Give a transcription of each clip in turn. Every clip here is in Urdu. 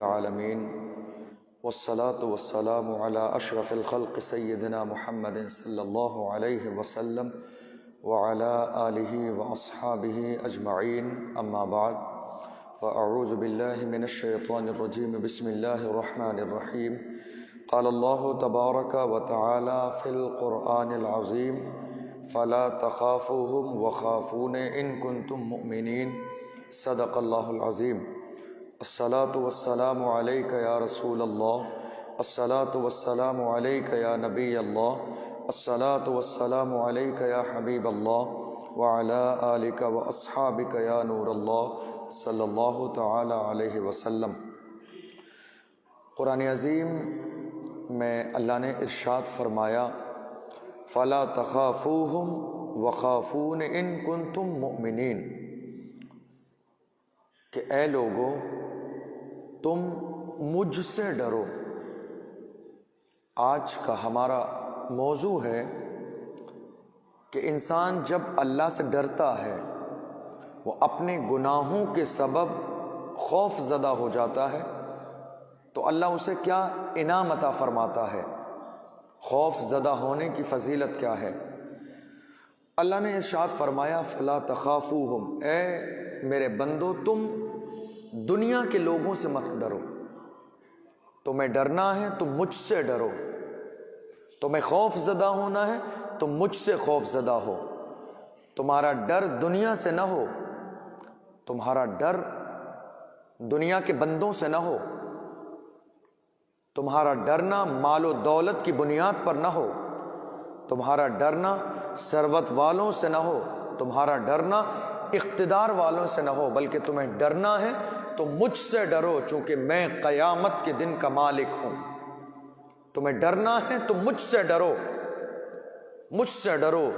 العالمین والصلاة والسلام علی اشرف الخلق سیدنا محمد صلی اللہ علیہ وسلم وعلی آلہ واصحابہ اجمعین، اما بعد فاعوذ باللہ من الشیطان الرجیم، بسم اللہ الرحمن الرحیم۔ قال اللہ تبارک وتعالی فی القرآن العظیم فلا تخافوہم وخافون ان کنتم مؤمنین، صدق اللہ العظیم۔ الصلاة والسلام علیک یا رسول اللہ، الصلاة والسلام علیک یا نبی اللہ، الصلاة والسلام علیک یا حبیب اللہ، وعلی آلک واصحابک یا نور اللہ، صلی اللہ تعالی علیہ وسلم۔ قرآن عظیم میں اللہ نے ارشاد فرمایا فَلَا تَخَافُوهُمْ وَخَافُونِ إِن كُنتُم مُؤْمِنِينَ، کہ اے لوگو تم مجھ سے ڈرو۔ آج کا ہمارا موضوع ہے کہ انسان جب اللہ سے ڈرتا ہے وہ اپنے گناہوں کے سبب خوف زدہ ہو جاتا ہے تو اللہ اسے کیا انعام عطا فرماتا ہے۔ خوف زدہ ہونے کی فضیلت کیا ہے؟ اللہ نے ارشاد فرمایا فلا تخافوہم، اے میرے بندو تم دنیا کے لوگوں سے مت ڈرو، تمہیں ڈرنا ہے تو مجھ سے ڈرو، تمہیں خوف زدہ ہونا ہے تو مجھ سے خوف زدہ ہو۔ تمہارا ڈر دنیا سے نہ ہو، تمہارا ڈر دنیا کے بندوں سے نہ ہو، تمہارا ڈرنا مال و دولت کی بنیاد پر نہ ہو، تمہارا ڈرنا ثروت والوں سے نہ ہو، تمہارا ڈرنا اقتدار والوں سے نہ ہو، بلکہ تمہیں ڈرنا ہے تو مجھ سے ڈرو، چونکہ میں قیامت کے دن کا مالک ہوں۔ تمہیں ڈرنا ہے تو مجھ سے ڈرو، مجھ سے ڈرو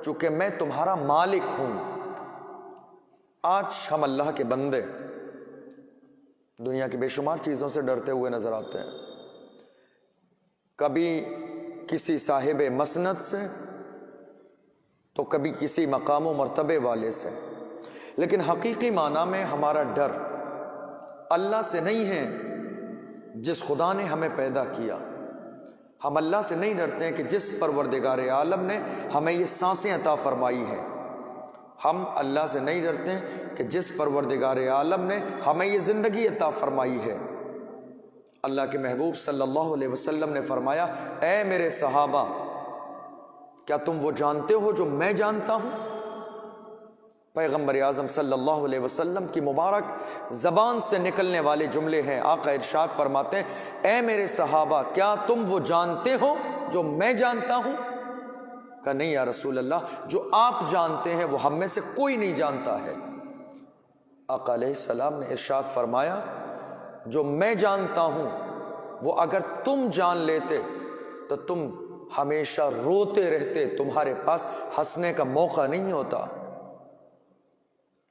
چونکہ میں تمہارا مالک ہوں۔ آج ہم اللہ کے بندے دنیا کی بے شمار چیزوں سے ڈرتے ہوئے نظر آتے ہیں، کبھی کسی صاحب مسند سے تو کبھی کسی مقام و مرتبے والے سے، لیکن حقیقی معنی میں ہمارا ڈر اللہ سے نہیں ہے جس خدا نے ہمیں پیدا کیا۔ ہم اللہ سے نہیں ڈرتے ہیں کہ جس پروردگار عالم نے ہمیں یہ سانسیں عطا فرمائی ہیں۔ ہم اللہ سے نہیں ڈرتے ہیں کہ جس پروردگار عالم نے ہمیں یہ زندگی عطا فرمائی ہے۔ اللہ کے محبوب صلی اللہ علیہ وسلم نے فرمایا اے میرے صحابہ، کیا تم وہ جانتے ہو جو میں جانتا ہوں؟ پیغمبر اعظم صلی اللہ علیہ وسلم کی مبارک زبان سے نکلنے والے جملے ہیں۔ آقا ارشاد فرماتے ہیں اے میرے صحابہ، کیا تم وہ جانتے ہو جو میں جانتا ہوں؟ کہا نہیں یا رسول اللہ، جو آپ جانتے ہیں وہ ہم میں سے کوئی نہیں جانتا ہے۔ آقا علیہ السلام نے ارشاد فرمایا جو میں جانتا ہوں وہ اگر تم جان لیتے تو تم ہمیشہ روتے رہتے، تمہارے پاس ہنسنے کا موقع نہیں ہوتا۔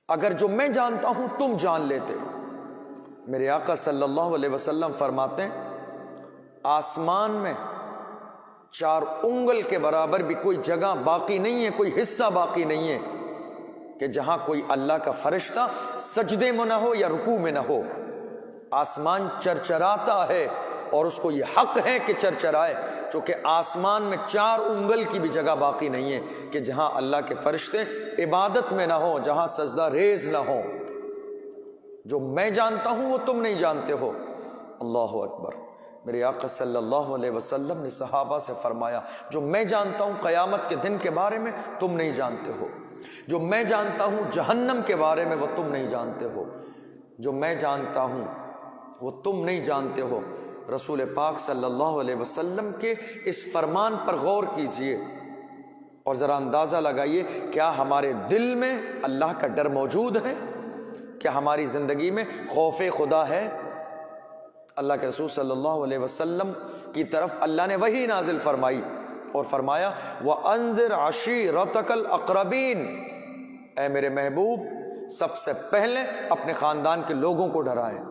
اگر جو میں جانتا ہوں تم جان لیتے۔ میرے آقا صلی اللہ علیہ وسلم فرماتے ہیں آسمان میں 4 انگل کے برابر بھی کوئی جگہ باقی نہیں ہے، کوئی حصہ باقی نہیں ہے کہ جہاں کوئی اللہ کا فرشتہ سجدے میں نہ ہو یا رکوع میں نہ ہو۔ آسمان چرچراتا ہے اور اس کو یہ حق ہے کہ چرچرائے، چونکہ آسمان میں 4 انگل کی بھی جگہ باقی نہیں ہے کہ جہاں اللہ کے فرشتے عبادت میں نہ ہوں، جہاں سجدہ ریز نہ ہوں۔ جو میں جانتا ہوں وہ تم نہیں جانتے ہو۔ اللہ اکبر۔ میرے آقا صلی اللہ علیہ وسلم نے صحابہ سے فرمایا جو میں جانتا ہوں قیامت کے دن کے بارے میں تم نہیں جانتے ہو، جو میں جانتا ہوں جہنم کے بارے میں وہ تم نہیں جانتے ہو، جو میں جانتا ہوں وہ تم نہیں جانتے ہو۔ رسول پاک صلی اللہ علیہ وسلم کے اس فرمان پر غور کیجئے اور ذرا اندازہ لگائیے، کیا ہمارے دل میں اللہ کا ڈر موجود ہے؟ کیا ہماری زندگی میں خوف خدا ہے؟ اللہ کے رسول صلی اللہ علیہ وسلم کی طرف اللہ نے وحی نازل فرمائی اور فرمایا وَأَنذِرْ عَشِيرَتَكَ الْأَقْرَبِينَ، اے میرے محبوب سب سے پہلے اپنے خاندان کے لوگوں کو ڈرائیں،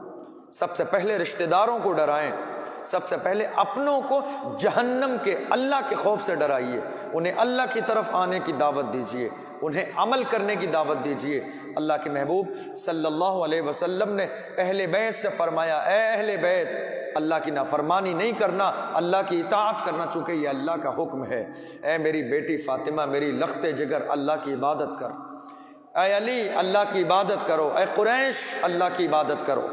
سب سے پہلے رشتہ داروں کو ڈرائیں، سب سے پہلے اپنوں کو جہنم کے اللہ کے خوف سے ڈرائیے، انہیں اللہ کی طرف آنے کی دعوت دیجیے۔ انہیں عمل کرنے کی دعوت دیجئے۔ اللہ کے محبوب صلی اللہ علیہ وسلم نے اہل بیت سے فرمایا، اے اہل بیت، اللہ کی نافرمانی نہیں کرنا، اللہ کی اطاعت کرنا، چونکہ یہ اللہ کا حکم ہے۔ اے میری بیٹی فاطمہ، میری لخت جگر، اللہ کی عبادت کر۔ اے علی، اللہ کی عبادت کرو۔ اے قریش، اللہ کی عبادت کرو۔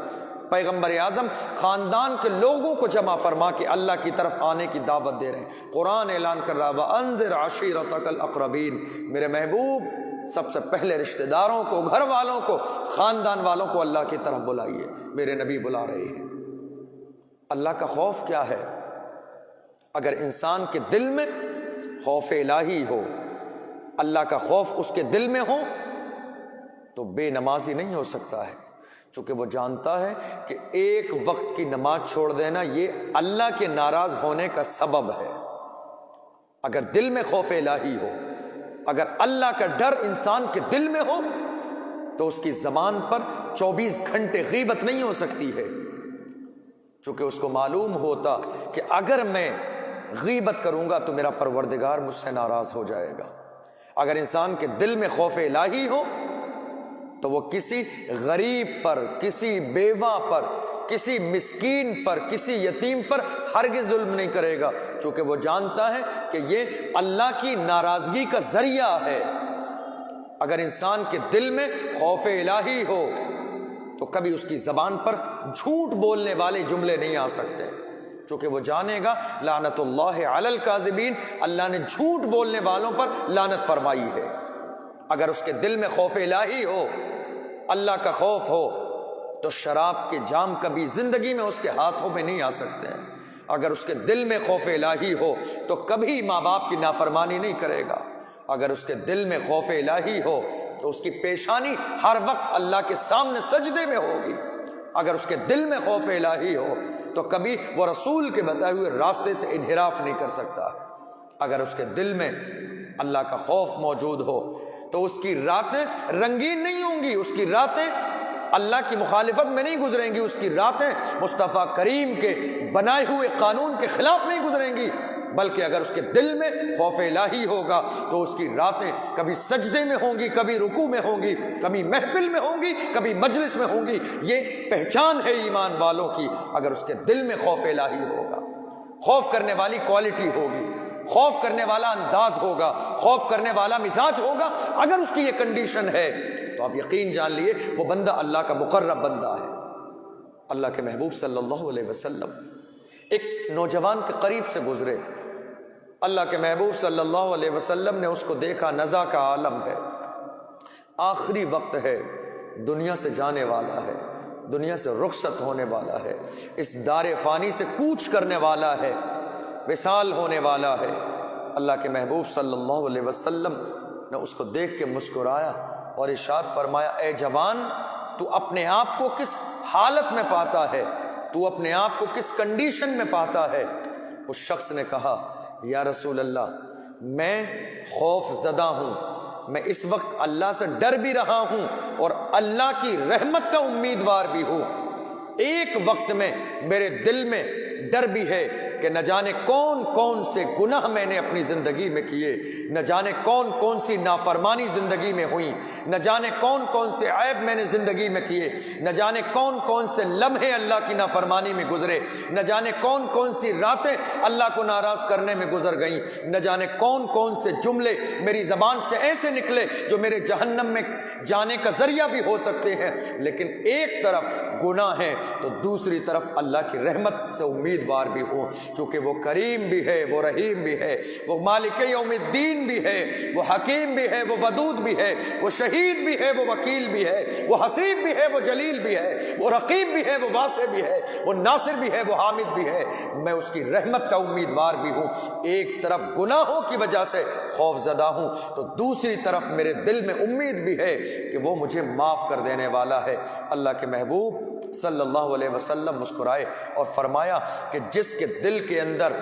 پیغمبر اعظم خاندان کے لوگوں کو جمع فرما کے اللہ کی طرف آنے کی دعوت دے رہے ہیں۔ قرآن اعلان کر رہا ہے وَأَنذِرْ عَشِيرَتَكَ الْأَقْرَبِينَ، میرے محبوب سب سے پہلے رشتہ داروں کو، گھر والوں کو، خاندان والوں کو اللہ کی طرف بلائیے۔ میرے نبی بلا رہے ہیں۔ اللہ کا خوف کیا ہے؟ اگر انسان کے دل میں خوف الہی ہو، اللہ کا خوف اس کے دل میں ہو، تو بے نمازی نہیں ہو سکتا ہے، چونکہ وہ جانتا ہے کہ ایک وقت کی نماز چھوڑ دینا یہ اللہ کے ناراض ہونے کا سبب ہے۔ اگر دل میں خوف الہی ہو، اگر اللہ کا ڈر انسان کے دل میں ہو، تو اس کی زبان پر 24 گھنٹے غیبت نہیں ہو سکتی ہے، چونکہ اس کو معلوم ہوتا کہ اگر میں غیبت کروں گا تو میرا پروردگار مجھ سے ناراض ہو جائے گا۔ اگر انسان کے دل میں خوف الہی ہو تو وہ کسی غریب پر، کسی بیوہ پر، کسی مسکین پر، کسی یتیم پر ہرگز ظلم نہیں کرے گا، چونکہ وہ جانتا ہے کہ یہ اللہ کی ناراضگی کا ذریعہ ہے۔ اگر انسان کے دل میں خوف الہی ہو تو کبھی اس کی زبان پر جھوٹ بولنے والے جملے نہیں آ سکتے، چونکہ وہ جانے گا لعنت اللہ علی الکاذبین، اللہ نے جھوٹ بولنے والوں پر لعنت فرمائی ہے۔ اگر اس کے دل میں خوف الہی ہو، اللہ کا خوف ہو، تو شراب کے جام کبھی زندگی میں اس کے ہاتھوں میں نہیں آ سکتے ہیں۔ اگر اس کے دل میں خوف الہی ہو تو کبھی ماں باپ کی نافرمانی نہیں کرے گا۔ اگر اس کے دل میں خوف الہی ہو تو اس کی پیشانی ہر وقت اللہ کے سامنے سجدے میں ہوگی۔ اگر اس کے دل میں خوف الہی ہو تو کبھی وہ رسول کے بتائے ہوئے راستے سے انحراف نہیں کر سکتا۔ اگر اس کے دل میں اللہ کا خوف موجود ہو تو اس کی راتیں رنگین نہیں ہوں گی، اس کی راتیں اللہ کی مخالفت میں نہیں گزریں گی، اس کی راتیں مصطفیٰ کریم کے بنائے ہوئے قانون کے خلاف نہیں گزریں گی، بلکہ اگر اس کے دل میں خوف الہی ہوگا تو اس کی راتیں کبھی سجدے میں ہوں گی، کبھی رکوع میں ہوں گی، کبھی محفل میں ہوں گی، کبھی مجلس میں ہوں گی۔ یہ پہچان ہے ایمان والوں کی۔ اگر اس کے دل میں خوف الہی ہوگا، خوف کرنے والی کوالٹی ہوگی، خوف کرنے والا انداز ہوگا، خوف کرنے والا مزاج ہوگا، اگر اس کی یہ کنڈیشن ہے تو آپ یقین جان لیے وہ بندہ اللہ کا مقرب بندہ ہے۔ اللہ کے محبوب صلی اللہ علیہ وسلم ایک نوجوان کے قریب سے گزرے، اللہ کے محبوب صلی اللہ علیہ وسلم نے اس کو دیکھا، نزع کا عالم ہے، آخری وقت ہے، دنیا سے جانے والا ہے، دنیا سے رخصت ہونے والا ہے، اس دار فانی سے کوچ کرنے والا ہے، وصال ہونے والا ہے۔ اللہ کے محبوب صلی اللہ علیہ وسلم نے اس کو دیکھ کے مسکرایا اور ارشاد فرمایا، اے جوان، تو اپنے آپ کو کس حالت میں پاتا ہے، تو اپنے آپ کو کس کنڈیشن میں پاتا ہے؟ اس شخص نے کہا، یا رسول اللہ، میں خوف زدہ ہوں، میں اس وقت اللہ سے ڈر بھی رہا ہوں اور اللہ کی رحمت کا امیدوار بھی ہوں۔ ایک وقت میں میرے دل میں ڈر بھی ہے کہ نہ جانے کون کون سے گناہ میں نے اپنی زندگی میں کیے، نہ جانے کون کون سی نافرمانی زندگی میں ہوئی، نہ جانے کون کون سے عیب میں نے زندگی میں کیے، نہ جانے کون کون سے لمحے اللہ کی نافرمانی میں گزرے، نہ جانے کون کون سی راتیں اللہ کو ناراض کرنے میں گزر گئیں، نہ جانے کون کون سے جملے میری زبان سے ایسے نکلے جو میرے جہنم میں جانے کا ذریعہ بھی ہو سکتے ہیں۔ لیکن ایک طرف گناہ ہے تو دوسری طرف اللہ کی رحمت سے امیدوار بھی ہوں، چونکہ وہ کریم بھی ہے، وہ رحیم بھی ہے، وہ مالک یوم الدین بھی ہے، وہ حکیم بھی ہے، وہ ودود بھی ہے، وہ شہید بھی ہے، وہ وکیل بھی ہے، وہ حسیب بھی ہے، وہ جلیل بھی ہے، وہ رقیب بھی ہے، وہ واسع بھی ہے، وہ ناصر بھی ہے، وہ حامد بھی ہے۔ میں اس کی رحمت کا امیدوار بھی ہوں۔ ایک طرف گناہوں کی وجہ سے خوف زدہ ہوں تو دوسری طرف میرے دل میں امید بھی ہے کہ وہ مجھے معاف کر دینے والا ہے۔ اللہ کے محبوب صلی اللہ علیہ وسلم مسکرائے اور فرمایا کہ جس کے دل کے اندر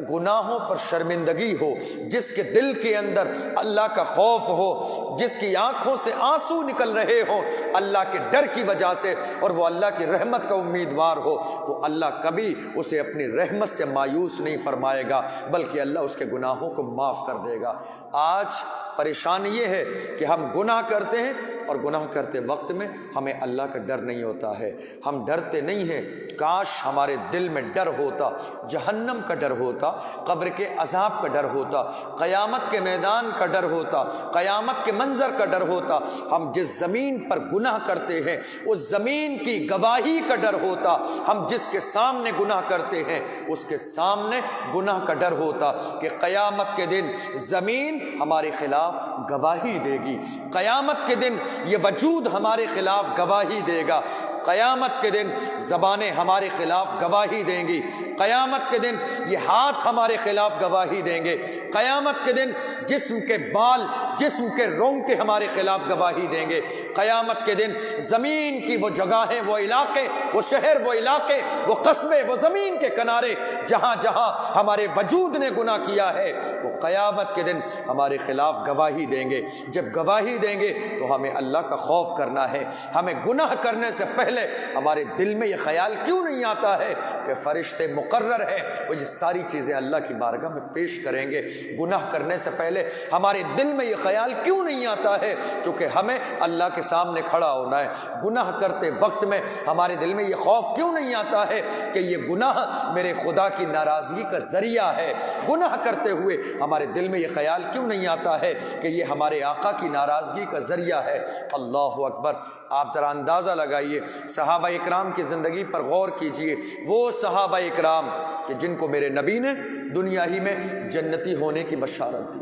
گناہوں پر شرمندگی ہو، جس کے دل کے اندر اللہ کا خوف ہو، جس کی آنکھوں سے آنسو نکل رہے ہو اللہ کے ڈر کی وجہ سے، اور وہ اللہ کی رحمت کا امیدوار ہو، تو اللہ کبھی اسے اپنی رحمت سے مایوس نہیں فرمائے گا، بلکہ اللہ اس کے گناہوں کو معاف کر دے گا۔ آج پریشانی یہ ہے کہ ہم گناہ کرتے ہیں اور گناہ کرتے وقت میں ہمیں اللہ کا ڈر نہیں ہوتا ہے، ہم ڈرتے نہیں ہیں۔ کاش ہمارے دل میں ڈر ہوتا، جہنم کا ڈر ہوتا، قبر کے عذاب کا ڈر ہوتا، قیامت کے میدان کا ڈر ہوتا، قیامت کے منظر کا ڈر ہوتا۔ ہم جس زمین پر گناہ کرتے ہیں اس زمین کی گواہی کا ڈر ہوتا، ہم جس کے سامنے گناہ کرتے ہیں اس کے سامنے گناہ کا ڈر ہوتا کہ قیامت کے دن زمین ہمارے خلاف گواہی دے گی، قیامت کے دن یہ وجود ہمارے خلاف گواہی دے گا، قیامت کے دن زبانیں ہمارے خلاف گواہی دیں گی، قیامت کے دن یہ ہاتھ ہمارے خلاف گواہی دیں گے، قیامت کے دن جسم کے بال، جسم کے رونگٹے ہمارے خلاف گواہی دیں گے، قیامت کے دن زمین کی وہ جگہیں، وہ علاقے، وہ شہر، وہ علاقے، وہ قصبے، وہ زمین کے کنارے جہاں جہاں ہمارے وجود نے گناہ کیا ہے، وہ قیامت کے دن ہمارے خلاف گواہی دیں گے۔ جب گواہی دیں گے تو ہمیں اللہ کا خوف کرنا ہے۔ ہمیں گناہ کرنے سے پہلے ہمارے دل میں یہ خیال کیوں نہیں آتا ہے کہ فرشتے مقرر ہیں، وہ یہ ساری چیزیں اللہ کی بارگاہ میں پیش کریں گے؟ گناہ کرنے سے پہلے ہمارے دل میں یہ خیال کیوں نہیں آتا ہے؟ چونکہ ہمیں اللہ کے سامنے کھڑا ہونا ہے۔ گناہ کرتے وقت میں ہمارے دل میں یہ خوف کیوں نہیں آتا ہے کہ یہ گناہ میرے خدا کی ناراضگی کا ذریعہ ہے؟ گناہ کرتے ہوئے ہمارے دل میں یہ خیال کیوں نہیں آتا ہے کہ یہ ہمارے آقا کی ناراضگی کا ذریعہ ہے؟ اللہ اکبر! آپ ذرا اندازہ لگائیے، صحابہ اکرام کی زندگی پر غور کیجئے۔ وہ صحابہ اکرام کہ جن کو میرے نبی نے دنیا ہی میں جنتی ہونے کی بشارت دی،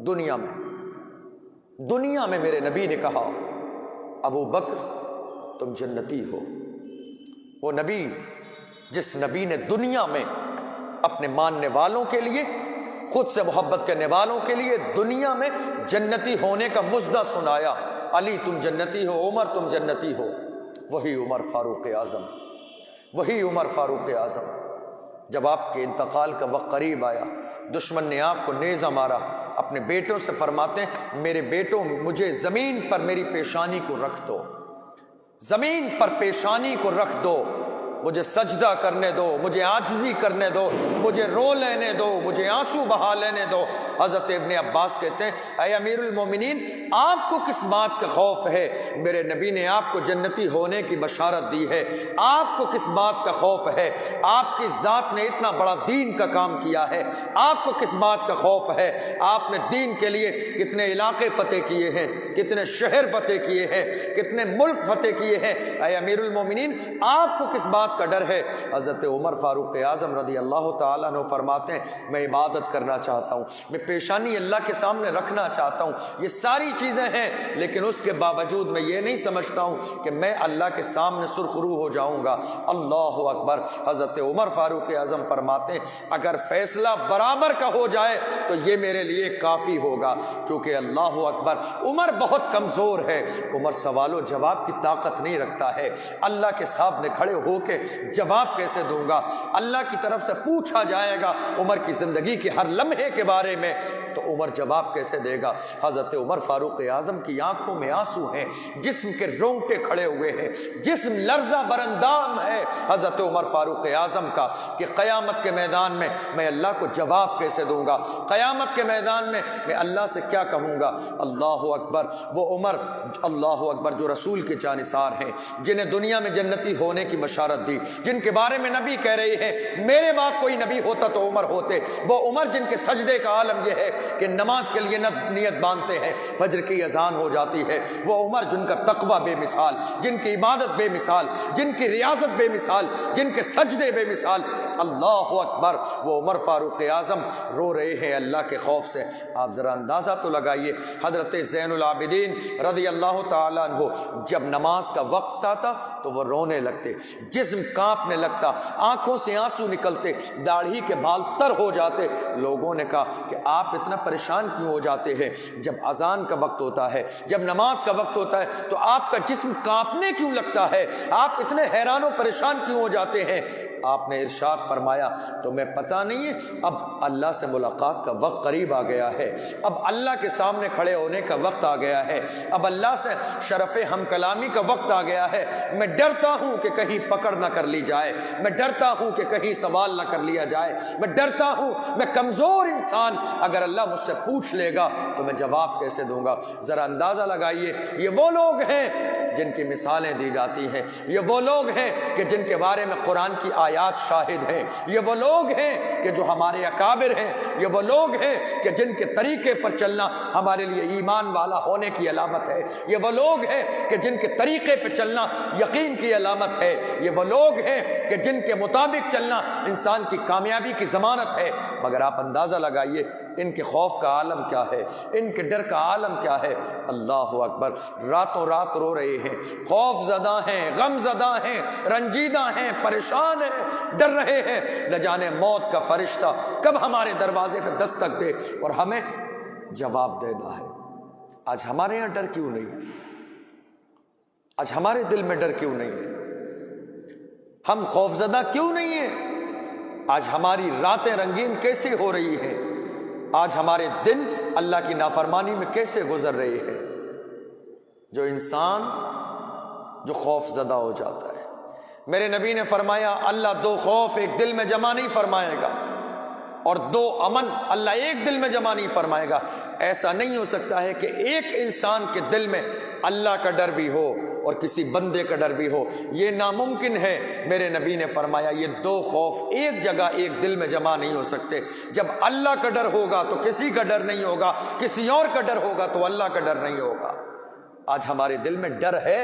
دنیا میں میرے نبی نے کہا ابو بکر تم جنتی ہو۔ وہ نبی، جس نبی نے دنیا میں اپنے ماننے والوں کے لیے، خود سے محبت کرنے والوں کے لیے دنیا میں جنتی ہونے کا مژدہ سنایا، علی تم جنتی ہو، عمر تم جنتی ہو، وہی عمر فاروق اعظم، وہی عمر فاروق اعظم۔ جب آپ کے انتقال کا وقت قریب آیا، دشمن نے آپ کو نیزہ مارا، اپنے بیٹوں سے فرماتے ہیں میرے بیٹوں مجھے زمین پر میری پیشانی کو رکھ دو، زمین پر پیشانی کو رکھ دو، مجھے سجدہ کرنے دو، مجھے عاجزی کرنے دو، مجھے رو لینے دو، مجھے آنسو بہا لینے دو۔ حضرت ابن عباس کہتے ہیں اے امیر المومنین آپ کو کس بات کا خوف ہے؟ میرے نبی نے آپ کو جنتی ہونے کی بشارت دی ہے، آپ کو کس بات کا خوف ہے؟ آپ کی ذات نے اتنا بڑا دین کا کام کیا ہے، آپ کو کس بات کا خوف ہے؟ آپ نے دین کے لیے کتنے علاقے فتح کیے ہیں، کتنے شہر فتح کیے ہیں، کتنے ملک فتح کیے ہیں، اے امیر المومنین آپ کو کس بات کا ڈر ہے؟ حضرت عمر فاروق اعظم رضی اللہ تعالیٰ عنہ فرماتے ہیں میں عبادت کرنا چاہتا ہوں، میں پیشانی اللہ کے سامنے رکھنا چاہتا ہوں، یہ ساری چیزیں ہیں، لیکن اس کے باوجود میں یہ نہیں سمجھتا ہوں کہ میں اللہ کے سامنے سرخرو ہو جاؤں گا۔ اللہ اکبر! حضرت عمر فاروق اعظم فرماتے ہیں اگر فیصلہ برابر کا ہو جائے تو یہ میرے لیے کافی ہوگا، چونکہ اللہ اکبر عمر بہت کمزور ہے، عمر سوال و جواب کی طاقت نہیں رکھتا ہے۔ اللہ کے سامنے کھڑے ہو کے جواب کیسے دوں گا؟ اللہ کی طرف سے پوچھا جائے گا عمر کی زندگی کے ہر لمحے کے بارے میں، تو عمر جواب کیسے دے گا؟ حضرت عمر فاروق اعظم کی آنکھوں میں آنسو ہیں، جسم کے رونگٹے کھڑے ہوئے ہیں، جسم لرزہ برندام ہے حضرت عمر فاروق اعظم کا کہ قیامت کے میدان میں اللہ کو جواب کیسے دوں گا؟ قیامت کے میدان میں اللہ سے کیا کہوں گا؟ اللہ اکبر! وہ عمر، اللہ اکبر، جو رسول کے جانثار ہیں، جنہیں دنیا میں جنتی ہونے کی بشارت دی، جن کے بارے میں نبی کہہ رہے ہیں میرے بعد کوئی نبی ہوتا تو عمر ہوتے، وہ عمر جن کے سجدے کا عالم یہ ہے کہ نماز کے لیے نیت باندھتے ہیں، فجر کی اذان ہو جاتی ہے، وہ عمر جن کا تقوی بے مثال، جن کی عبادت بے مثال، جن کی ریاضت بے مثال، جن کے سجدے بے مثال، اللہ اکبر! وہ عمر فاروق اعظم رو رہے ہیں اللہ کے خوف سے۔ آپ ذرا اندازہ تو لگائیے، حضرت زین العابدین رضی اللہ تعالیٰ عنہ جب نماز کا وقت آتا تو وہ رونے لگتے، جسم جسم کانپنے لگتا، آنکھوں سے آنسو نکلتے، داڑھی کے بال تر ہو جاتے۔ لوگوں نے کہا کہ آپ اتنا پریشان کیوں ہو جاتے ہیں؟ جب اذان کا وقت ہوتا ہے، جب نماز کا وقت ہوتا ہے تو آپ کا جسم کانپنے کیوں لگتا ہے؟ آپ اتنے حیران و پریشان کیوں ہو جاتے ہیں؟ آپ نے ارشاد فرمایا تمہیں پتہ نہیں ہے اب اللہ سے ملاقات کا وقت قریب آ گیا ہے، اب اللہ کے سامنے کھڑے ہونے کا وقت آ گیا ہے، اب اللہ سے شرف ہم کلامی کا وقت آ گیا ہے۔ میں ڈرتا ہوں کہ کہیں پکڑ نہ کر لی جائے، میں ڈرتا ہوں کہ کہیں سوال نہ کر لیا جائے، میں ڈرتا ہوں میں کمزور انسان، اگر اللہ مجھ سے پوچھ لے گا تو میں جواب کیسے دوں گا؟ ذرا اندازہ لگائیے، یہ وہ لوگ ہیں جن کی مثالیں دی جاتی ہیں، یہ وہ لوگ ہیں کہ جن کے بارے میں قرآن کی آیات شاہد ہیں، یہ وہ لوگ ہیں کہ جو ہمارے اکابر ہیں، یہ وہ لوگ ہیں کہ جن کے طریقے پر چلنا ہمارے لیے ایمان والا ہونے کی علامت ہے، یہ وہ لوگ ہیں کہ جن کے طریقے پہ چلنا یقین کی علامت ہے، یہ وہ لوگ ہیں کہ جن کے مطابق چلنا انسان کی کامیابی کی ضمانت ہے۔ مگر آپ اندازہ لگائیے ان کے خوف کا عالم کیا ہے، ان کے ڈر کا عالم کیا ہے۔ اللہ اکبر، راتوں رات رو رہے ہیں، خوف زدہ ہیں، غم زدہ ہیں، رنجیدہ ہیں، پریشان ہیں، ڈر رہے ہیں نہ جانے موت کا فرشتہ کب ہمارے دروازے پہ دستک دے اور ہمیں جواب دینا ہے۔ آج ہمارے یہاں ڈر کیوں نہیں ہے؟ آج ہمارے دل میں ڈر کیوں نہیں ہے؟ ہم خوفزدہ کیوں نہیں ہیں؟ آج ہماری راتیں رنگین کیسے ہو رہی ہیں؟ آج ہمارے دن اللہ کی نافرمانی میں کیسے گزر رہے ہیں؟ جو انسان جو خوف زدہ ہو جاتا ہے، میرے نبی نے فرمایا اللہ دو خوف ایک دل میں جمع نہیں فرمائے گا اور دو امن اللہ ایک دل میں جمع نہیں فرمائے گا۔ ایسا نہیں ہو سکتا ہے کہ ایک انسان کے دل میں اللہ کا ڈر بھی ہو اور کسی بندے کا ڈر بھی ہو، یہ ناممکن ہے۔ میرے نبی نے فرمایا یہ دو خوف ایک جگہ ایک دل میں جمع نہیں ہو سکتے۔ جب اللہ کا ڈر ہوگا تو کسی کا ڈر نہیں ہوگا، کسی اور کا ڈر ہوگا تو اللہ کا ڈر نہیں ہوگا۔ آج ہمارے دل میں ڈر ہے،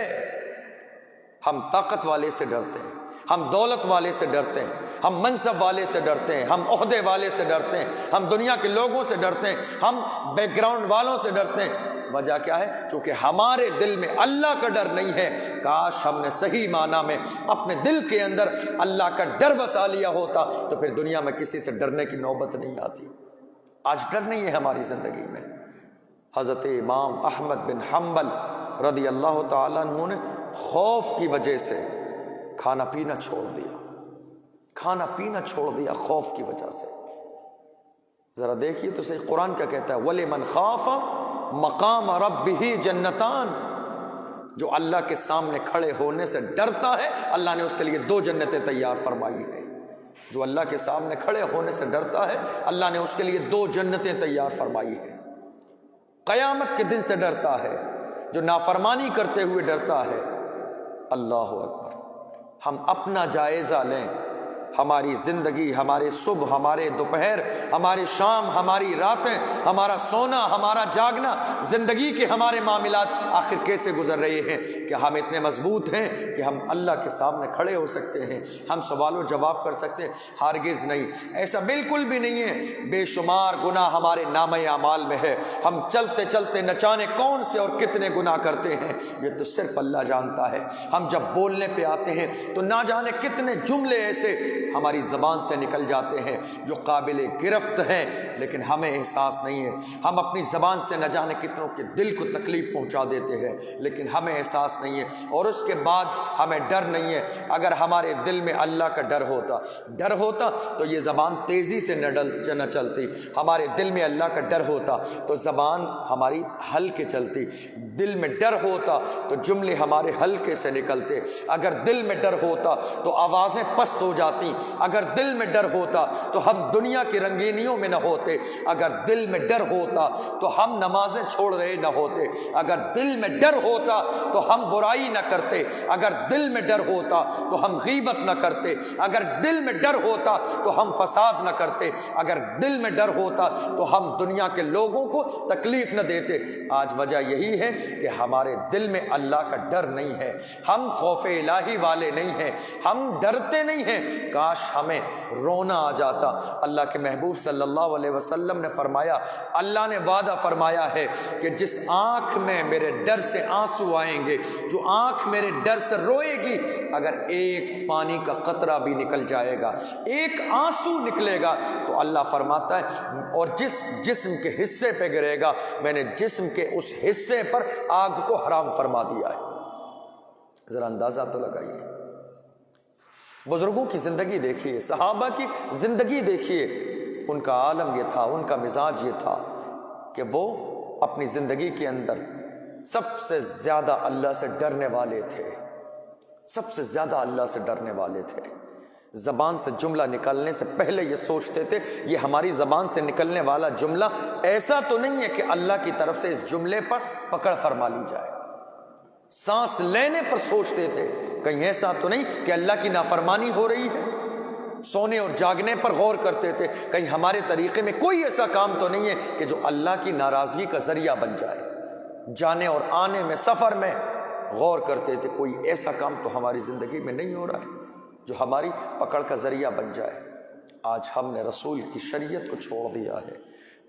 ہم طاقت والے سے ڈرتے ہیں، ہم دولت والے سے ڈرتے ہیں، ہم منصب والے سے ڈرتے ہیں، ہم عہدے والے سے ڈرتے ہیں، ہم دنیا کے لوگوں سے ڈرتے ہیں، ہم بیک گراؤنڈ والوں سے ڈرتے ہیں۔ وجہ کیا ہے؟ چونکہ ہمارے دل میں اللہ کا ڈر نہیں ہے۔ کاش ہم نے صحیح معنی میں اپنے دل کے اندر اللہ کا ڈر بسا لیا ہوتا تو پھر دنیا میں کسی سے ڈرنے کی نوبت نہیں آتی۔ آج ڈر نہیں ہے ہماری زندگی میں۔ حضرت امام احمد بن حنبل رضی اللہ تعالیٰ عنہ نے خوف کی وجہ سے کھانا پینا چھوڑ دیا، کھانا پینا چھوڑ دیا خوف کی وجہ سے۔ ذرا دیکھیے تو صحیح قرآن کیا کہتا ہے، وَلِمَنْ خَافَ مقام ربہ جنتان، جو اللہ کے سامنے کھڑے ہونے سے ڈرتا ہے اللہ نے اس کے لیے دو جنتیں تیار فرمائی ہیں۔ جو اللہ کے سامنے کھڑے ہونے سے ڈرتا ہے اللہ نے اس کے لیے دو جنتیں تیار فرمائی ہیں۔ قیامت کے دن سے ڈرتا ہے، جو نافرمانی کرتے ہوئے ڈرتا ہے۔ اللہ اکبر، ہم اپنا جائزہ لیں، ہماری زندگی، ہمارے صبح، ہمارے دوپہر، ہمارے شام، ہماری راتیں، ہمارا سونا، ہمارا جاگنا، زندگی کے ہمارے معاملات آخر کیسے گزر رہے ہیں؟ کہ ہم اتنے مضبوط ہیں کہ ہم اللہ کے سامنے کھڑے ہو سکتے ہیں، ہم سوال و جواب کر سکتے ہیں؟ ہرگز نہیں، ایسا بالکل بھی نہیں ہے۔ بے شمار گناہ ہمارے نامہ اعمال میں ہے، ہم چلتے چلتے نہ جانے کون سے اور کتنے گناہ کرتے ہیں، یہ تو صرف اللہ جانتا ہے۔ ہم جب بولنے پہ آتے ہیں تو نہ جانے کتنے جملے ایسے ہماری زبان سے نکل جاتے ہیں جو قابل گرفت ہیں، لیکن ہمیں احساس نہیں ہے۔ ہم اپنی زبان سے نہ جانے کتنوں کے دل کو تکلیف پہنچا دیتے ہیں، لیکن ہمیں احساس نہیں ہے، اور اس کے بعد ہمیں ڈر نہیں ہے۔ اگر ہمارے دل میں اللہ کا ڈر ہوتا تو یہ زبان تیزی سے نہ چلتی، ہمارے دل میں اللہ کا ڈر ہوتا تو زبان ہماری ہلکے چلتی، دل میں ڈر ہوتا تو جملے ہمارے ہلکے سے نکلتے، اگر دل میں ڈر ہوتا تو آوازیں پست ہو جاتی، اگر دل میں ڈر ہوتا تو ہم دنیا کی رنگینیوں میں نہ ہوتے، اگر دل میں ڈر ہوتا تو ہم نمازیں چھوڑ رہے نہ ہوتے، اگر دل میں ڈر ہوتا تو ہم برائی نہ کرتے، اگر دل میں ڈر ہوتا تو ہم غیبت نہ کرتے، اگر دل میں ڈر ہوتا تو ہم فساد نہ کرتے، اگر دل میں ڈر ہوتا تو ہم دنیا کے لوگوں کو تکلیف نہ دیتے۔ آج وجہ یہی ہے کہ ہمارے دل میں اللہ کا ڈر نہیں ہے، ہم خوف الہی والے نہیں ہیں، ہم ڈرتے نہیں ہیں۔ کاش ہمیں رونا آ جاتا۔ اللہ کے محبوب صلی اللہ علیہ وسلم نے فرمایا، اللہ نے وعدہ فرمایا ہے کہ جس آنکھ میں میرے ڈر سے آنسو آئیں گے، جو آنکھ میرے ڈر سے روئے گی، اگر ایک پانی کا قطرہ بھی نکل جائے گا، ایک آنسو نکلے گا، تو اللہ فرماتا ہے اور جس جسم کے حصے پہ گرے گا میں نے جسم کے اس حصے پر آگ کو حرام فرما دیا ہے۔ ذرا اندازہ تو لگائیے، بزرگوں کی زندگی دیکھیے، صحابہ کی زندگی دیکھیے، ان کا عالم یہ تھا، ان کا مزاج یہ تھا کہ وہ اپنی زندگی کے اندر سب سے زیادہ اللہ سے ڈرنے والے تھے، سب سے زیادہ اللہ سے ڈرنے والے تھے۔ زبان سے جملہ نکالنے سے پہلے یہ سوچتے تھے یہ ہماری زبان سے نکلنے والا جملہ ایسا تو نہیں ہے کہ اللہ کی طرف سے اس جملے پر پکڑ فرما لی جائے۔ سانس لینے پر سوچتے تھے کہیں ایسا تو نہیں کہ اللہ کی نافرمانی ہو رہی ہے۔ سونے اور جاگنے پر غور کرتے تھے کہیں ہمارے طریقے میں کوئی ایسا کام تو نہیں ہے کہ جو اللہ کی ناراضگی کا ذریعہ بن جائے۔ جانے اور آنے میں، سفر میں غور کرتے تھے کوئی ایسا کام تو ہماری زندگی میں نہیں ہو رہا ہے جو ہماری پکڑ کا ذریعہ بن جائے۔ آج ہم نے رسول کی شریعت کو چھوڑ دیا ہے،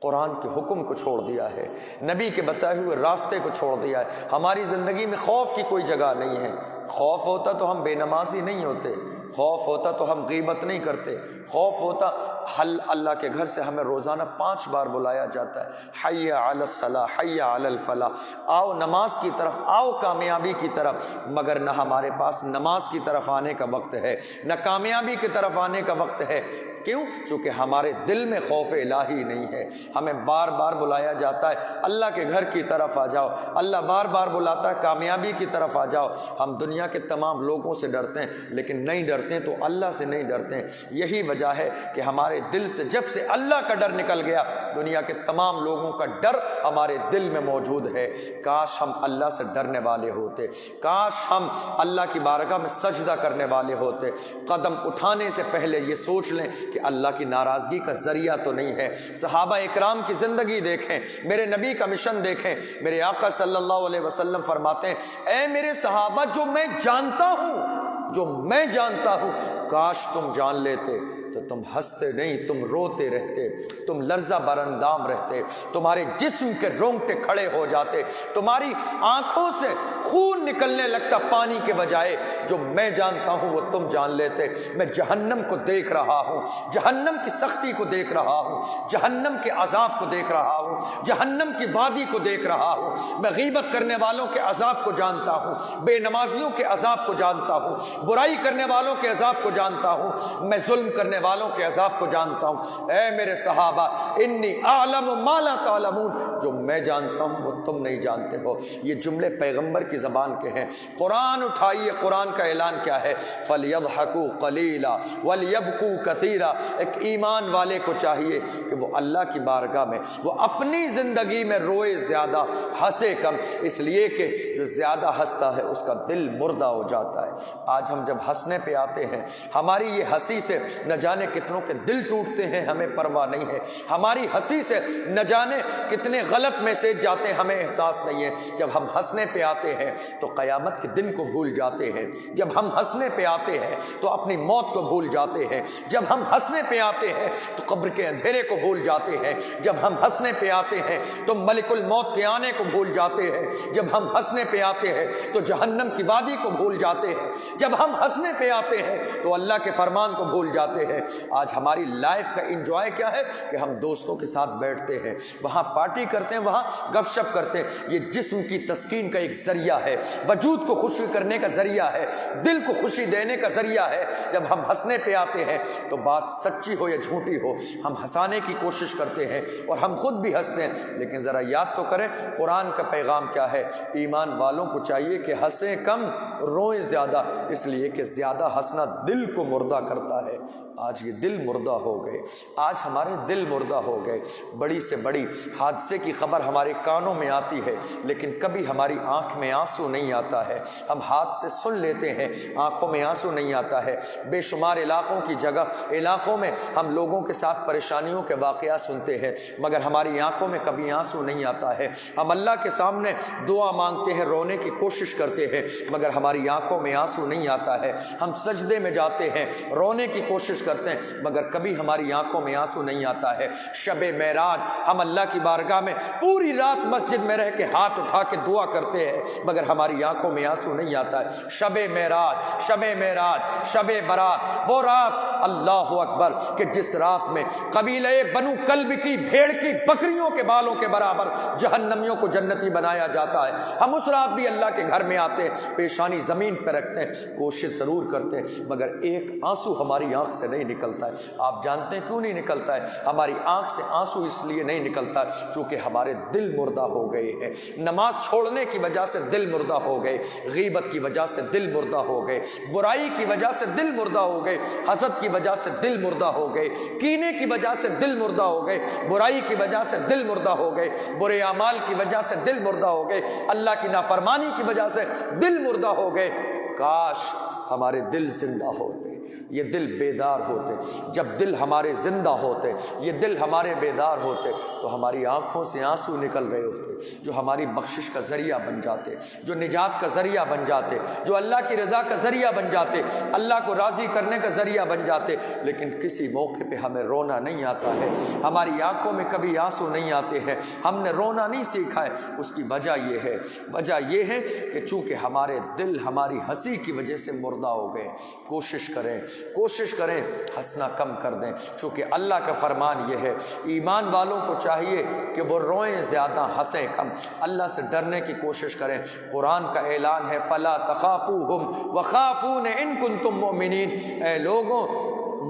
قرآن کے حکم کو چھوڑ دیا ہے، نبی کے بتائے ہوئے راستے کو چھوڑ دیا ہے۔ ہماری زندگی میں خوف کی کوئی جگہ نہیں ہے۔ خوف ہوتا تو ہم بے نمازی نہیں ہوتے، خوف ہوتا تو ہم غیبت نہیں کرتے، خوف ہوتا اللہ کے گھر سے ہمیں روزانہ 5 بار بلایا جاتا ہے، حی علی الصلاح، حی علی الفلاح، آؤ نماز کی طرف، آؤ کامیابی کی طرف، مگر نہ ہمارے پاس نماز کی طرف آنے کا وقت ہے، نہ کامیابی کی طرف آنے کا وقت ہے۔ کیوں؟ چونکہ ہمارے دل میں خوف الہی نہیں ہے۔ ہمیں بار بار بلایا جاتا ہے اللہ کے گھر کی طرف آ جاؤ، اللہ بار بار بلاتا ہے کامیابی کی طرف آ جاؤ۔ ہم دنیا کے تمام لوگوں سے ڈرتے ہیں لیکن نہیں ڈرتے تو اللہ سے نہیں ڈرتے ہیں۔ یہی وجہ ہے کہ ہمارے دل سے جب سے اللہ کا ڈر نکل گیا، دنیا کے تمام لوگوں کا ڈر ہمارے دل میں موجود ہے۔ کاش ہم اللہ سے ڈرنے والے ہوتے، کاش ہم اللہ کی بارگاہ میں سجدہ کرنے والے ہوتے۔ قدم اٹھانے سے پہلے یہ سوچ لیں کہ اللہ کی ناراضگی کا ذریعہ تو نہیں ہے۔ صحابہ اکرام کی زندگی دیکھیں، میرے نبی کا مشن دیکھیں، میرے آقا صلی اللہ علیہ وسلم فرماتے ہیں، اے میرے صحابہ جو میں جانتا ہوں، جو میں جانتا ہوں، کاش تم جان لیتے تو تم ہنستے نہیں، تم روتے رہتے، تم لرزہ بر اندام رہتے، تمہارے جسم کے رونگٹے کھڑے ہو جاتے، تمہاری آنکھوں سے خون نکلنے لگتا پانی کے بجائے۔ جو میں جانتا ہوں وہ تم جان لیتے۔ میں جہنم کو دیکھ رہا ہوں، جہنم کی سختی کو دیکھ رہا ہوں، جہنم کے عذاب کو دیکھ رہا ہوں، جہنم کی وادی کو دیکھ رہا ہوں۔ میں غیبت کرنے والوں کے عذاب کو جانتا ہوں، بے نمازیوں کے عذاب کو جانتا ہوں، برائی کرنے والوں کے عذاب کو جانتا ہوں، میں ظلم کرنے والوں کے عذاب کو جانتا ہوں۔ اے میرے صحابہ، انی اعلم ما لا تعلمون، جو میں جانتا ہوں وہ تم نہیں جانتے ہو۔ یہ جملے پیغمبر کی زبان کے ہیں۔ قرآن اٹھائیے، قرآن کا اعلان کیا ہے؟ فَلْيَضْحَكُوا قَلِيلًا وَلْيَبْكُوا كَثِيرًا۔ ایک ایمان والے کو چاہیے کہ وہ اللہ کی بارگاہ میں وہ اپنی زندگی میں روئے زیادہ، ہنسے کم، اس لیے کہ جو زیادہ ہنستا ہے اس کا دل مردہ ہو جاتا ہے۔ آج ہم جب ہنسنے پہ آتے ہیں، ہماری یہ ہنسی سے نہ جانے کتنوں کے دل ٹوٹتے ہیں، ہمیں پرواہ نہیں ہے۔ ہماری ہنسی سے نہ جانے کتنے غلط میسج جاتے ہیں، ہمیں احساس نہیں ہے۔ جب ہم ہنسنے پہ آتے ہیں تو قیامت کے دن کو بھول جاتے ہیں، جب ہم ہنسنے پہ آتے ہیں تو اپنی موت کو بھول جاتے ہیں، جب ہم ہنسنے پہ آتے ہیں تو قبر کے اندھیرے کو بھول جاتے ہیں، جب ہم ہنسنے پہ آتے ہیں تو ملک الموت کے آنے کو بھول جاتے ہیں، جب ہم ہنسنے پہ آتے ہیں تو جہنم کی وادی کو بھول جاتے ہیں، جب ہم ہنسنے پہ آتے ہیں تو اللہ کے فرمان کو بھول جاتے ہیں۔ آج ہماری لائف کا انجوائے کیا ہے کہ ہم دوستوں کے ساتھ بیٹھتے ہیں، وہاں پارٹی کرتے ہیں، وہاں گپ شپ کرتے ہیں۔ یہ جسم کی تسکین کا ایک ذریعہ ہے، وجود کو خوشی کرنے کا ذریعہ ہے، دل کو خوشی دینے کا ذریعہ ہے۔ جب ہم ہنسنے پہ آتے ہیں تو بات سچی ہو یا جھوٹی ہو، ہم ہنسانے کی کوشش کرتے ہیں اور ہم خود بھی ہنستے ہیں۔ لیکن ذرا یاد تو کریں قرآن کا پیغام کیا ہے؟ ایمان والوں کو چاہیے کہ ہنسیں کم، روئیں زیادہ، اس لیے کہ زیادہ ہنسنا دل کو مردہ کرتا ہے۔ آج یہ دل مردہ ہو گئے، آج ہمارے دل مردہ ہو گئے۔ بڑی سے بڑی حادثے کی خبر ہمارے کانوں میں آتی ہے لیکن کبھی ہماری آنکھ میں آنسو نہیں آتا ہے۔ ہم ہاتھ سے سن لیتے ہیں، آنکھوں میں آنسو نہیں آتا ہے۔ بے شمار علاقوں میں ہم لوگوں کے ساتھ پریشانیوں کے واقعات سنتے ہیں مگر ہماری آنکھوں میں کبھی آنسو نہیں آتا ہے۔ ہم اللہ کے سامنے دعا مانگتے ہیں، رونے کی کوشش کرتے ہیں مگر ہماری آنکھوں میں آنسو نہیں آتا ہے۔ ہم سجدے میں جاتے آتے ہیں, رونے کی کوشش کرتے ہیں, مگر کبھی ہماری آنکھوں میں آنسو نہیں آتا ہے. شب معراج ہم اللہ کی بارگاہ میں پوری رات مسجد میں رہ کے ہاتھ اٹھا کے دعا کرتے ہیں, مگر ہماری آنکھوں میں آنسو نہیں آتا ہے. شب معراج, شب برات, وہ رات اللہ اکبر کہ جس رات میں قبیلہ بنو کلب کی بھیڑ کی بکریوں کے بالوں کے برابر جہنمیوں کو جنتی بنایا جاتا ہے. ہم اس رات بھی اللہ کے گھر میں آتے ہیں, پیشانی زمین پہ رکھتے ہیں, کوشش ضرور کرتے ہیں, مگر ایک آنسو ہماری آنکھ سے نہیں نکلتا ہے. آپ جانتے ہیں کیوں نہیں نکلتا ہے؟ ہماری آنکھ سے آنسو اس لیے نہیں نکلتا چونکہ ہمارے دل مردہ ہو گئے ہیں. نماز چھوڑنے کی وجہ سے دل مردہ ہو گئے, غیبت کی وجہ سے دل مردہ ہو گئے, برائی کی وجہ سے دل مردہ ہو گئے, حسد کی وجہ سے دل مردہ ہو گئے, کینے کی وجہ سے دل مردہ ہو گئے, برائی کی وجہ سے دل مردہ ہو گئے, برے اعمال کی وجہ سے دل مردہ ہو گئے, اللہ کی نافرمانی کی وجہ سے دل مردہ ہو گئے. کاش ہمارے دل زندہ ہوتے, یہ دل بیدار ہوتے. جب دل ہمارے زندہ ہوتے, یہ دل ہمارے بیدار ہوتے, تو ہماری آنکھوں سے آنسو نکل رہے ہوتے جو ہماری بخشش کا ذریعہ بن جاتے, جو نجات کا ذریعہ بن جاتے, جو اللہ کی رضا کا ذریعہ بن جاتے, اللہ کو راضی کرنے کا ذریعہ بن جاتے. لیکن کسی موقع پہ ہمیں رونا نہیں آتا ہے, ہماری آنکھوں میں کبھی آنسو نہیں آتے ہیں, ہم نے رونا نہیں سیکھا ہے. اس کی وجہ یہ ہے کہ چونکہ ہمارے دل ہماری ہنسی کی وجہ سے مردہ ہو گئے. کوشش کریں ہنسنا کم کر دیں, چونکہ اللہ کا فرمان یہ ہے ایمان والوں کو چاہیے کہ وہ روئیں زیادہ, ہنسیں کم, اللہ سے ڈرنے کی کوشش کریں. قرآن کا اعلان ہے فلا تخافوہم وخافون ان کنتم مؤمنین. اے لوگوں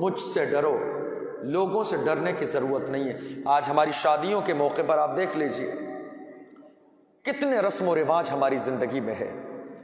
مجھ سے ڈرو, لوگوں سے ڈرنے کی ضرورت نہیں ہے. آج ہماری شادیوں کے موقع پر آپ دیکھ لیجئے کتنے رسم و رواج ہماری زندگی میں ہے,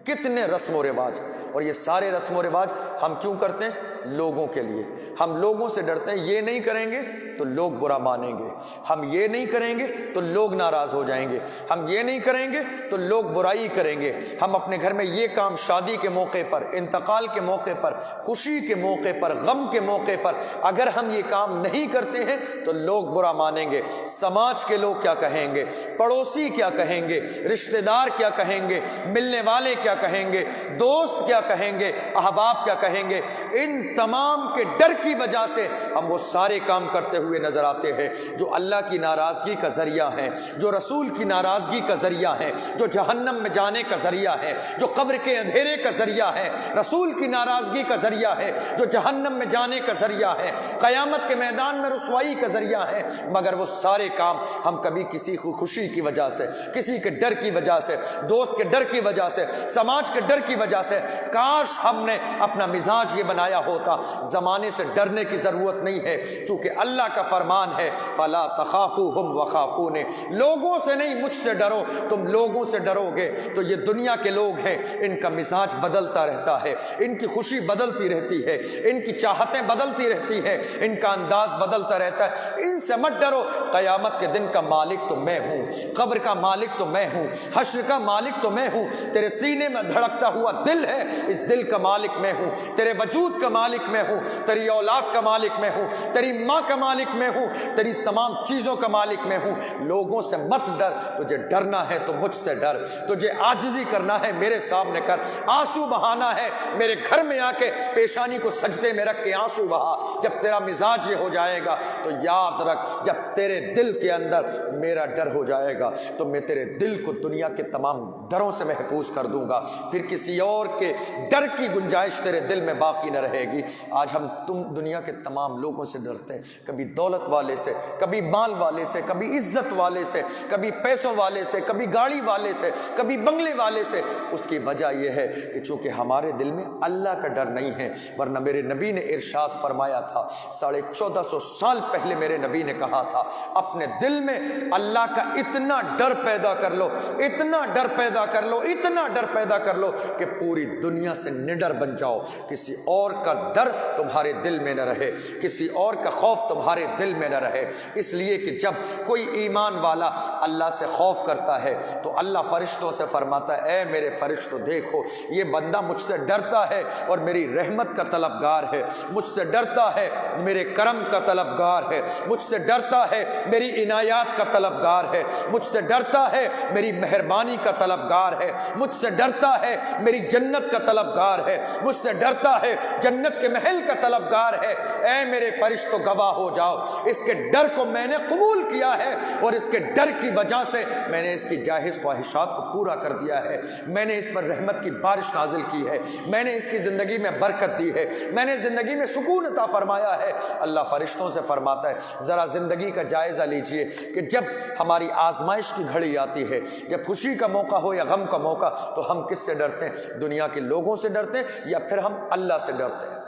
کتنے رسم و رواج. اور یہ سارے رسم و رواج ہم کیوں کرتے ہیں؟ لوگوں کے لیے. ہم لوگوں سے ڈرتے ہیں, یہ نہیں کریں گے تو لوگ برا مانیں گے, ہم یہ نہیں کریں گے تو لوگ ناراض ہو جائیں گے, ہم یہ نہیں کریں گے تو لوگ برائی کریں گے. ہم اپنے گھر میں یہ کام شادی کے موقع پر, انتقال کے موقع پر, خوشی کے موقع پر, غم کے موقع پر اگر ہم یہ کام نہیں کرتے ہیں تو لوگ برا مانیں گے. سماج کے لوگ کیا کہیں گے, پڑوسی کیا کہیں گے, رشتہ دار کیا کہیں گے, ملنے والے کیا کہیں گے, دوست کیا کہیں گے, احباب کیا کہیں گے. ان تمام کے ڈر کی وجہ سے ہم وہ سارے کام کرتے ہوئے نظر آتے ہیں جو اللہ کی ناراضگی کا ذریعہ ہیں, جو رسول کی ناراضگی کا ذریعہ ہیں, جو جہنم میں جانے کا ذریعہ ہیں, جو قبر کے اندھیرے کا ذریعہ ہیں, رسول کی ناراضگی کا ذریعہ ہے, جو جہنم میں جانے کا ذریعہ ہے, قیامت کے میدان میں رسوائی کا ذریعہ ہے. مگر وہ سارے کام ہم کبھی کسی خوشی کی وجہ سے, کسی کے ڈر کی وجہ سے, دوست کے ڈر کی وجہ سے, سماج کے ڈر کی وجہ سے, کاش ہم نے اپنا مزاج یہ بنایا ہوتا. زمانے سے ڈرنے کی ضرورت نہیں ہے, چونکہ اللہ کا فرمان ہے فلا تخافوہم وخافون. لوگوں سے نہیں, مجھ سے ڈرو. تم لوگوں سے ڈرو گے تو یہ دنیا کے لوگ ہیں, ان کا مزاج بدلتا رہتا ہے, ان کی خوشی بدلتی رہتی ہے, ان کی چاہتیں بدلتی رہتی ہیں, ان کا انداز بدلتا رہتا ہے. ان سے مت ڈرو. قیامت کے دن کا مالک تو میں ہوں, قبر کا مالک تو میں ہوں, حشر کا مالک تو میں ہوں. تیرے سینے میں دھڑکتا ہوا دل ہے, اس دل کا مالک میں ہوں. تیرے وجود کا مالک میں ہوں, تیری اولاد کا مالک میں ہوں, تیری ماں کا مالک میں ہوں, تیری تمام چیزوں کا مالک میں ہوں. لوگوں سے مت ڈر. تجھے ڈرنا ہے تو مجھ سے ڈر, تجھے عاجزی کرنا ہے میرے سامنے کر, آنسو بہانا ہے میرے گھر میں آ کے پیشانی کو سجدے میں رکھ کے آنسو بہا. جب تیرا مزاج یہ ہو جائے گا تو یاد رکھ, جب تیرے دل کے اندر میرا ڈر ہو جائے گا تو میں تیرے دل کو دنیا کے تمام ڈروں سے محفوظ کر دوں گا. پھر کسی اور کے ڈر کی گنجائش تیرے دل میں باقی نہ رہے گی. آج ہم تم دنیا کے تمام لوگوں سے ڈرتے ہیں, کبھی دولت والے سے, کبھی مال والے سے, کبھی عزت والے سے, کبھی پیسوں والے سے, کبھی گاڑی والے سے, کبھی بنگلے والے سے. اس کی وجہ یہ ہے کہ چونکہ ہمارے دل میں اللہ کا ڈر نہیں ہے. ورنہ میرے نبی نے ارشاد فرمایا تھا, 1450 سال پہلے میرے نبی نے کہا تھا, اپنے دل میں اللہ کا اتنا ڈر پیدا کر لو, اتنا ڈر پیدا کر لو, اتنا ڈر پیدا کر لو کہ پوری دنیا سے نڈر بن جاؤ. کسی اور کا ڈر تمہارے دل میں نہ رہے, کسی اور کا خوف تمہارے دل میں نہ رہے. اس لیے کہ جب کوئی ایمان والا اللہ سے خوف کرتا ہے تو اللہ فرشتوں سے فرماتا ہے, اے میرے فرشتوں دیکھو یہ بندہ مجھ سے ڈرتا ہے اور میری رحمت کا طلبگار ہے, مجھ سے ڈرتا ہے میرے کرم کا طلبگار ہے, مجھ سے ڈرتا ہے میری عنایات کا طلبگار ہے, مجھ سے ڈرتا ہے میری مہربانی کا طلبگار طلبگار ہے، مجھ سے ڈرتا ہے میری جنت کا طلبگار ہے، مجھ سے ڈرتا ہے جنت کے محل کا طلبگار ہے۔ اے میرے فرشتوں گواہ ہو جاؤ، اس کے ڈر کو میں نے قبول کیا ہے اور اس کے ڈر کی وجہ سے میں نے اس کی جائز خواہشات کو پورا کر دیا ہے، میں نے اس پر رحمت کی بارش نازل کی ہے، میں نے اس کی زندگی میں برکت دی ہے، میں نے زندگی میں سکون عطا فرمایا ہے۔ اللہ فرشتوں سے فرماتا ہے ذرا زندگی کا جائزہ لیجئے کہ جب ہماری آزمائش کی گھڑی آتی ہے، جب خوشی کا موقع ہو یا غم کا موقع، تو ہم کس سے ڈرتے ہیں؟ دنیا کے لوگوں سے ڈرتے ہیں یا پھر ہم اللہ سے ڈرتے ہیں؟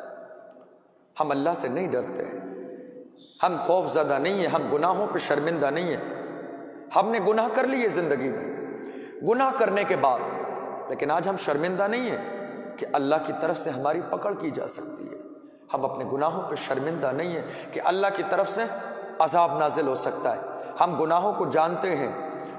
ہم اللہ سے نہیں ڈرتے ہیں، ہم خوف زدہ نہیں ہیں، ہم گناہوں پہ شرمندہ نہیں ہیں۔ ہم نے گناہ کر لیے زندگی میں، گناہ کرنے کے بعد، لیکن آج ہم شرمندہ نہیں ہیں کہ اللہ کی طرف سے ہماری پکڑ کی جا سکتی ہے۔ ہم اپنے گناہوں پہ شرمندہ نہیں ہیں کہ اللہ کی طرف سے عذاب نازل ہو سکتا ہے۔ ہم گناہوں کو جانتے ہیں،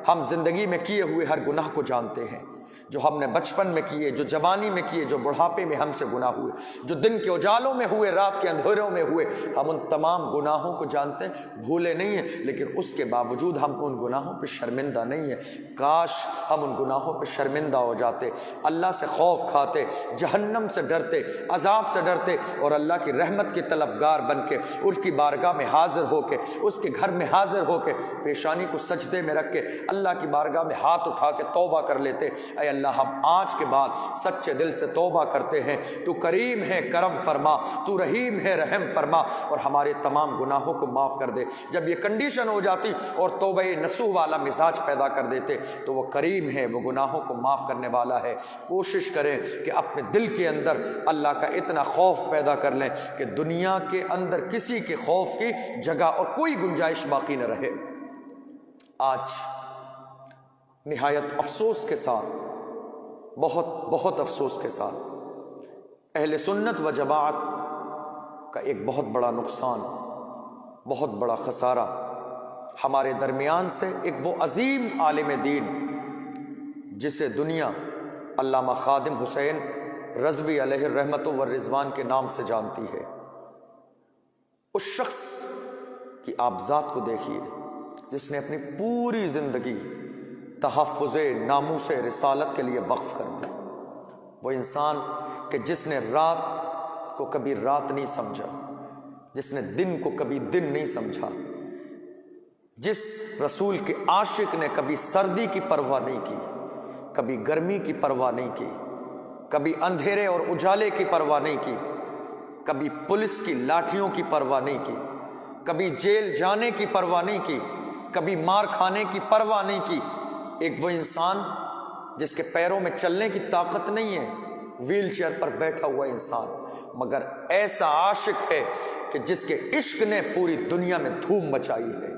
ہم زندگی میں کیے ہوئے ہر گناہ کو جانتے ہیں، جو ہم نے بچپن میں کیے، جو جوانی میں کیے، جو بڑھاپے میں ہم سے گناہ ہوئے، جو دن کے اجالوں میں ہوئے، رات کے اندھیروں میں ہوئے، ہم ان تمام گناہوں کو جانتے ہیں، بھولے نہیں ہیں، لیکن اس کے باوجود ہم ان گناہوں پہ شرمندہ نہیں ہیں۔ کاش ہم ان گناہوں پہ شرمندہ ہو جاتے، اللہ سے خوف کھاتے، جہنم سے ڈرتے، عذاب سے ڈرتے، اور اللہ کی رحمت کے طلبگار بن کے اس کی بارگاہ میں حاضر ہو کے، اس کے گھر میں حاضر ہو کے، پیشانی کو سجدے میں رکھ کے اللہ کی بارگاہ میں ہاتھ اٹھا کے توبہ کر لیتے، اے اللہ ہم آج کے بعد سچے دل سے توبہ کرتے ہیں، تو کریم ہے کرم فرما، تو رحیم ہے رحم فرما، اور ہمارے تمام گناہوں کو معاف کر دے۔ جب یہ کنڈیشن ہو جاتی اور توبہ نصوح والا مزاج پیدا کر دیتے تو وہ کریم ہے، وہ گناہوں کو معاف کرنے والا ہے۔ کوشش کریں کہ اپنے دل کے اندر اللہ کا اتنا خوف پیدا کر لیں کہ دنیا کے اندر کسی کے خوف کی جگہ اور کوئی گنجائش باقی نہ رہے۔ آج نہایت افسوس کے ساتھ، بہت افسوس کے ساتھ، اہل سنت و جماعت کا ایک بہت بڑا نقصان، بہت بڑا خسارہ، ہمارے درمیان سے ایک وہ عظیم عالم دین جسے دنیا علامہ خادم حسین رضوی علیہ الرحمت والرضوان کے نام سے جانتی ہے، اس شخص کی آپ ذات کو دیکھیے جس نے اپنی پوری زندگی تحفظ ناموس رسالت کے لیے وقف کر دی۔ وہ انسان کہ جس نے رات کو کبھی رات نہیں سمجھا، جس نے دن کو کبھی دن نہیں سمجھا، جس رسول کے عاشق نے کبھی سردی کی پرواہ نہیں کی، کبھی گرمی کی پرواہ نہیں کی، کبھی اندھیرے اور اجالے کی پرواہ نہیں کی، کبھی پولیس کی لاٹھیوں کی پرواہ نہیں کی، کبھی جیل جانے کی پرواہ نہیں کی، کبھی مار کھانے کی پرواہ نہیں کی۔ ایک وہ انسان جس کے پیروں میں چلنے کی طاقت نہیں ہے، ویل چیئر پر بیٹھا ہوا انسان، مگر ایسا عاشق ہے کہ جس کے عشق نے پوری دنیا میں دھوم مچائی ہے۔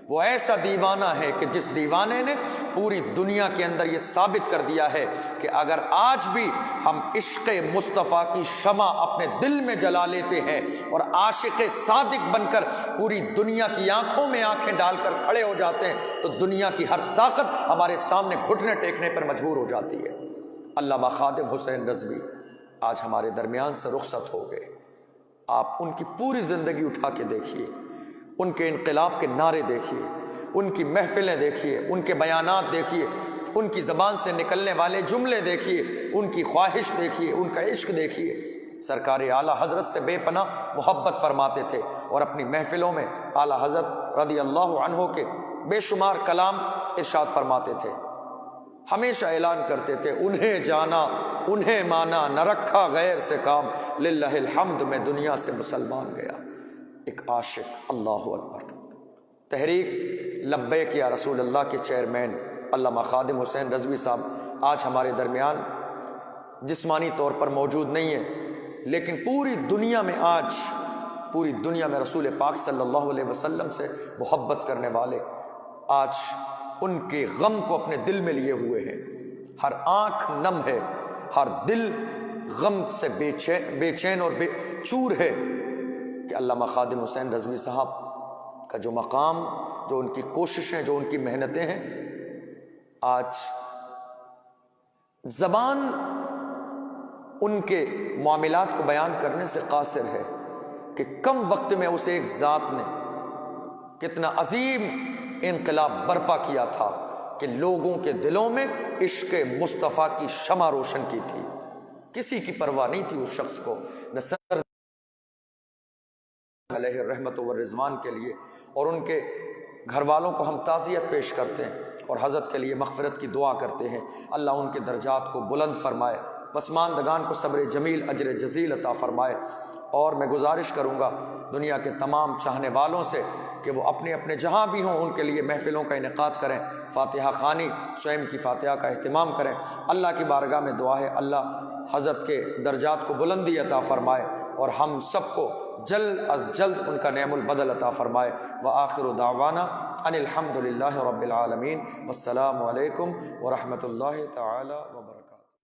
وہ ایسا دیوانہ ہے کہ جس دیوانے نے پوری دنیا کے اندر یہ ثابت کر دیا ہے کہ اگر آج بھی ہم عشق مصطفیٰ کی شمع اپنے دل میں جلا لیتے ہیں اور عاشق صادق بن کر پوری دنیا کی آنکھوں میں آنکھیں ڈال کر کھڑے ہو جاتے ہیں تو دنیا کی ہر طاقت ہمارے سامنے گھٹنے ٹیکنے پر مجبور ہو جاتی ہے۔ علامہ خادم حسین رضوی آج ہمارے درمیان سے رخصت ہو گئے۔ آپ ان کی پوری زندگی اٹھا کے دیکھیے، ان کے انقلاب کے نعرے دیکھیے، ان کی محفلیں دیکھیے، ان کے بیانات دیکھیے، ان کی زبان سے نکلنے والے جملے دیکھیے، ان کی خواہش دیکھیے، ان کا عشق دیکھیے۔ سرکار اعلیٰ حضرت سے بے پناہ محبت فرماتے تھے اور اپنی محفلوں میں اعلیٰ حضرت رضی اللہ عنہ کے بے شمار کلام ارشاد فرماتے تھے، ہمیشہ اعلان کرتے تھے، انہیں جانا انہیں مانا، نہ رکھا غیر سے کام، للہ الحمد میں دنیا سے مسلمان گیا۔ ایک عاشق، اللہ اکبر۔ تحریک لبیک یا رسول اللہ کے چیئرمین علامہ خادم حسین رضوی صاحب آج ہمارے درمیان جسمانی طور پر موجود نہیں ہیں، لیکن پوری دنیا میں آج پوری دنیا میں رسول پاک صلی اللہ علیہ وسلم سے محبت کرنے والے آج ان کے غم کو اپنے دل میں لیے ہوئے ہیں۔ ہر آنکھ نم ہے، ہر دل غم سے بے چین اور بے چور ہے کہ علامہ خادم حسین رضوی صاحب کا جو مقام، جو ان کی کوششیں، جو ان کی محنتیں ہیں، آج زبان ان کے معاملات کو بیان کرنے سے قاصر ہے کہ کم وقت میں اسے ایک ذات نے کتنا عظیم انقلاب برپا کیا تھا کہ لوگوں کے دلوں میں عشق مصطفیٰ کی شمع روشن کی تھی، کسی کی پرواہ نہیں تھی اس شخص کو، نہ سر علیہ رحمت و رضوان کے لیے، اور ان کے گھر والوں کو ہم تعزیت پیش کرتے ہیں اور حضرت کے لیے مغفرت کی دعا کرتے ہیں، اللہ ان کے درجات کو بلند فرمائے، پسماندگان کو صبر جمیل اجر جزیل عطا فرمائے۔ اور میں گزارش کروں گا دنیا کے تمام چاہنے والوں سے کہ وہ اپنے اپنے جہاں بھی ہوں ان کے لیے محفلوں کا انعقاد کریں، فاتحہ خوانی سوئم کی فاتحہ کا اہتمام کریں۔ اللہ کی بارگاہ میں دعا ہے اللہ حضرت کے درجات کو بلندی عطا فرمائے اور ہم سب کو جلد از جلد ان کا نعم البدل عطا فرمائے۔ وآخر دعوانا ان الحمد للہ رب العالمین، والسلام علیکم ورحمۃ اللہ تعالی۔